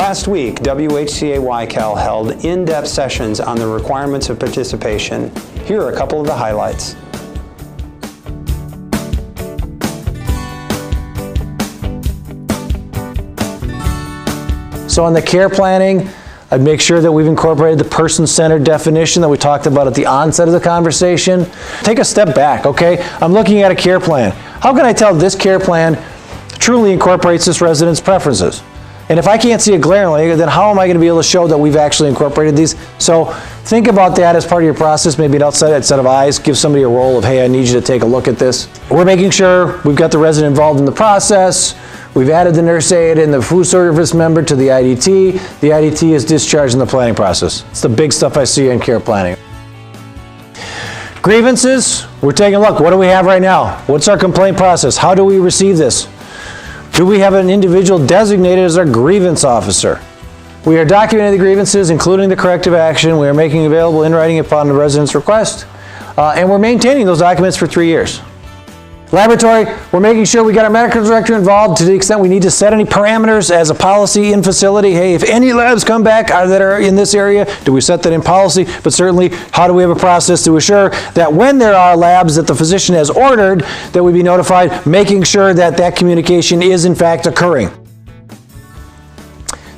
past week, WHCA WiCAL held in-depth sessions on the requirements of participation. Here are a couple of the highlights. So on the care planning, I'd make sure that we've incorporated the person-centered definition that we talked about at the onset of the conversation. Take a step back, okay? I'm looking at a care plan. How can I tell this care plan truly incorporates this resident's preferences? And if I can't see it glaringly, then how am I going to be able to show that we've actually incorporated these? So think about that as part of your process, maybe an outside set of eyes. Give somebody a role of, hey, I need you to take a look at this. We're making sure we've got the resident involved in the process. We've added the nurse aide and the food service member to the IDT. The IDT is discharged in the planning process. It's the big stuff I see in care planning. Grievances, we're taking a look. What do we have right now? What's our complaint process? How do we receive this? Do we have an individual designated as our grievance officer? We are documenting the grievances, including the corrective action. We are making available in writing upon the resident's request. And we're maintaining those documents for 3 years. Laboratory, we're making sure we got our medical director involved to the extent we need to set any parameters as a policy in facility. Hey, if any labs come back that are in this area, do we set that in policy? But certainly, how do we have a process to assure that when there are labs that the physician has ordered, that we be notified, making sure that that communication is in fact occurring.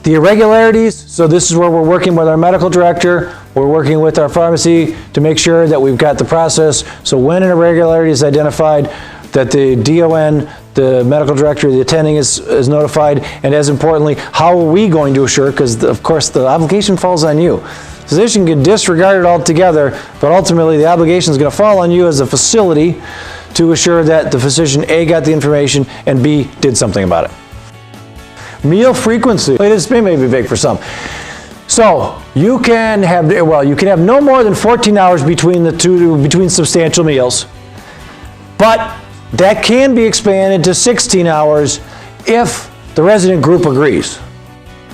The irregularities, so this is where we're working with our medical director, we're working with our pharmacy to make sure that we've got the process. So when an irregularity is identified, that the DON, the medical director, the attending is notified, and as importantly, how are we going to assure, because of course the obligation falls on you. Physician can disregard it altogether, but ultimately the obligation is going to fall on you as a facility to assure that the physician A, got the information, and B, did something about it. Meal frequency. This may be big for some. So you can have no more than 14 hours between substantial meals, but that can be expanded to 16 hours if the resident group agrees.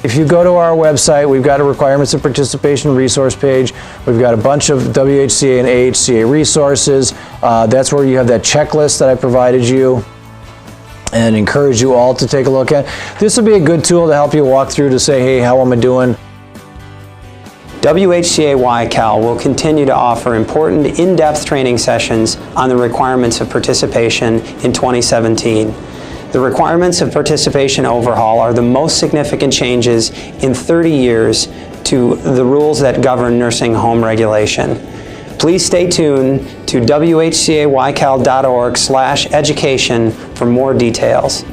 If you go to our website, we've got a requirements of participation resource page. We've got a bunch of WHCA and AHCA resources. That's where you have that checklist that I provided you and encourage you all to take a look at. This will be a good tool to help you walk through to say, hey, how am I doing? WHCA WiCAL will continue to offer important in-depth training sessions on the requirements of participation in 2017. The requirements of participation overhaul are the most significant changes in 30 years to the rules that govern nursing home regulation. Please stay tuned to WHCAWiCAL.org/education for more details.